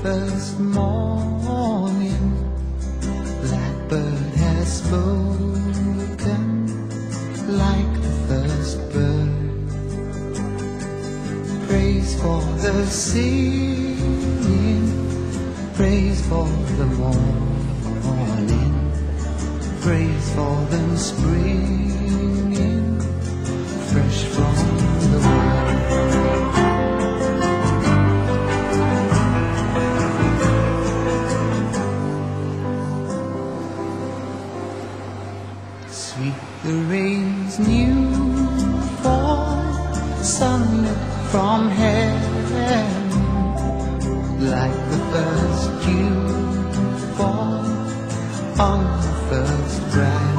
first morning, blackbird has spoken like the first bird. Praise for the singing, praise for the morning, praise for them springing fresh from the world. Sweet the rain's new fall, sunlit from heaven, like the first dew fall on the first breath.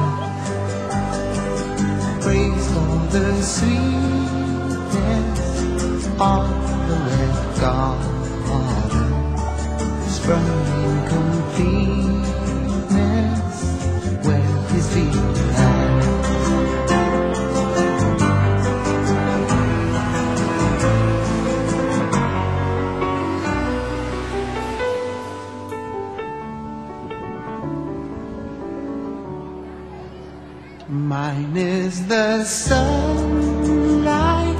Praise for the sweetness of the red garden, sprung in completeness where his feet had. Mine is the sunlight,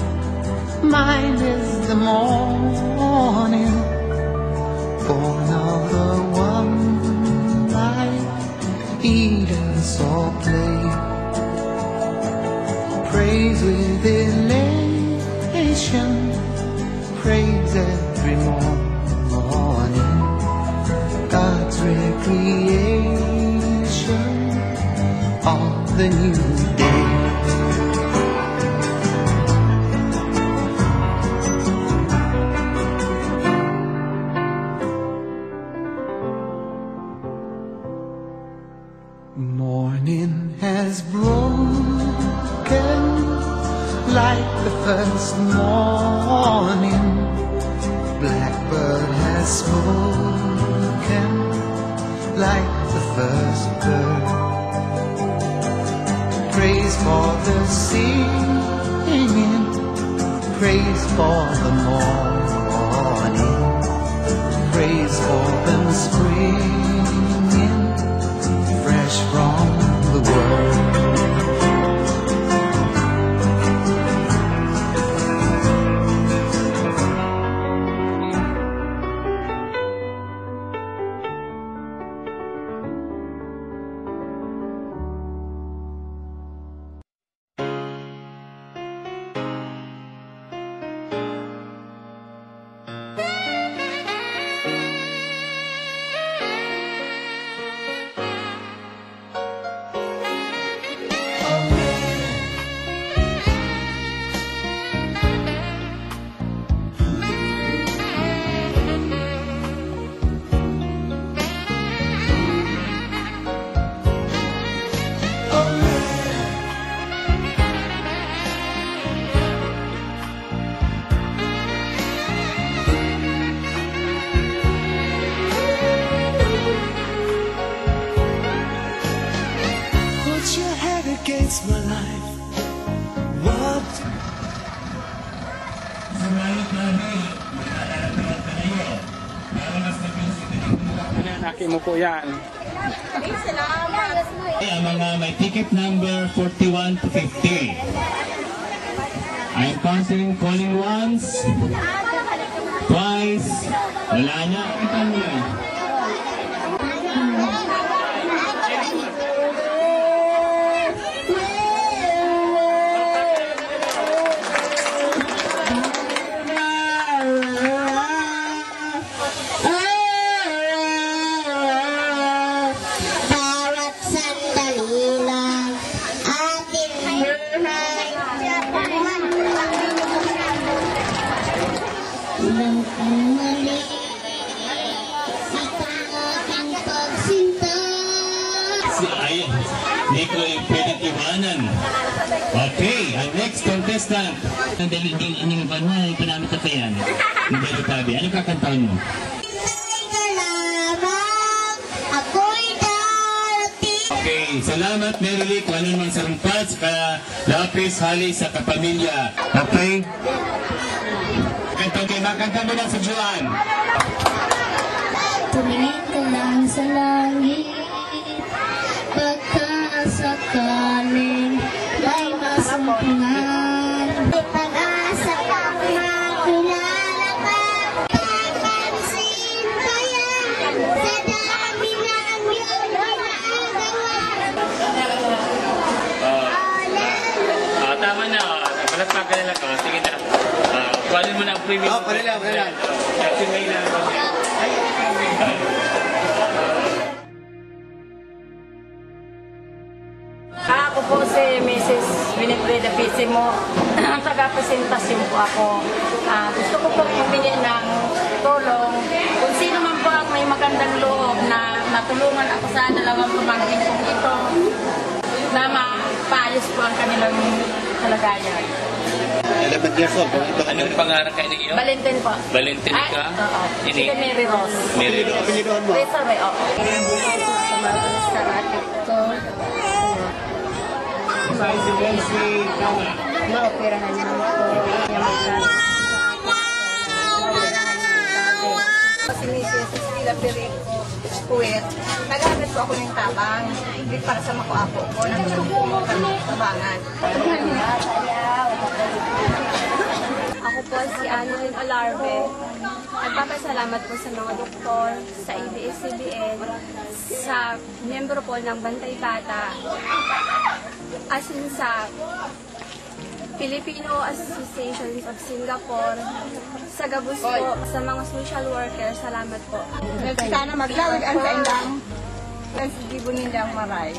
mine is the morning, born of the one light, Eden saw play. Praise with elation, praise every morning, God's recreation of the new day. Morning has broken like the first morning, blackbird has spoken like the first bird. Praise for the singing, praise for the morning, praise for them springing fresh from the world. My life. What? Naki mo po yan. Ang mga may ticket number 41 to 50. I'm counting, calling once, twice, wala na. Ito mo yan. Hindi ko yung pwedeng iwanan. Okay, ang next contestant. Ang dalig-dalig ining banwa, ipanamit na pa yan. Hindi ko tabi. Ano kakantahin mo? Okay, salamat Merily kung ano naman sa rumpat, sa lapis, hali, sa kapamilya. Okay? Makanta mo na sa Juan. tingin ka lang sa langit. Baka sakaling may masumpungan. May pag-asa kang makilala ka. Papansin ko yan sa dami ng iyong ginagawa. Tama na. Palagpagan na lang. Sige na. Kuhanin mo na ang premium. Panila. Kasi may na. Ako po si Mrs. Winifreda Pisimo. Taga-presentasyon po ako. Gusto ko po humingi ng tulong. Kung sino man po ang may magandang loob na natulungan ako sa dalawang pamangkin kong ito na mapaayos po ang kanilang kalagayan. 11 years old. Anong pangarap kayo niyo? Valentin po. Valentin ka? Oo. Ini? Si Mary Rose. Mary Rose. Pinilihan mo. Reza Ray, oo. Sa atin ko. Maoperahan naman po. Kaya magkano. Si Mrs. Estila Perico, Puwet, nag-aamit po ako ng tabang. Hindi para sa makuapo ko. Nagtulong po mo kami ng tabangan. Ako po si Annalyn Alarve. Nagpapasalamat po sa mga doktor, sa ABS-CBN, sa miyembro po ng Bantay Bata, as in sa Filipino Association of Singapore, sa Gabus po, sa mga social workers, salamat po. Sana maglawid ang kaindang Gibo nindang maray.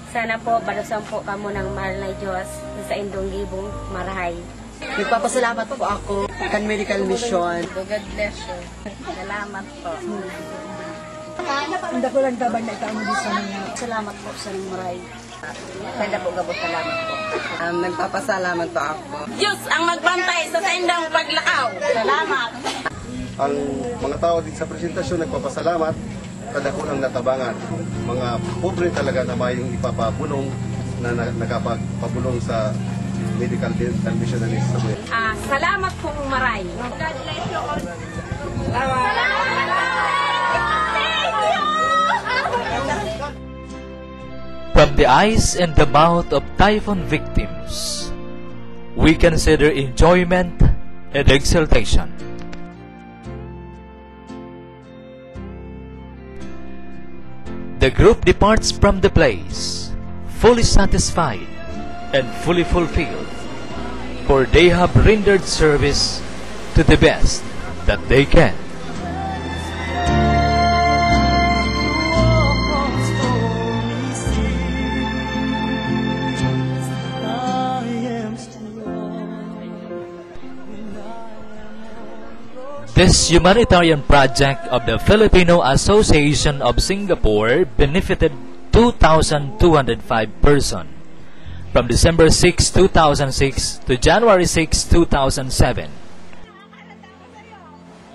Sana po, balusan po kamo ng mahal na Diyos sa indong gibong marahay. Nagpapasalamat po ako kan Medical Mission. God bless you. Salamat po. Hindi ko lang tabang na ikaw mo sa mga. Salamat po sa maray. Kaya po Gabos, salamat po. Nagpapasalamat po ako. Diyos ang magbantay sa kaindang paglakaw. Salamat. Ang mga tao din sa presentasyon nagpapasalamat kada kulang natabangan. Mga pobre talaga na mayong ipapabulong na nakapagpabulong sa medical dental missionaries sa buhay. Salamat pong maray. From the eyes and the mouth of typhoon victims, we consider enjoyment and exultation. The group departs from the place, fully satisfied and fully fulfilled, for they have rendered service to the best that they can. This humanitarian project of the Filipino Association of Singapore benefited 2,205 persons from December 6, 2006 to January 6, 2007.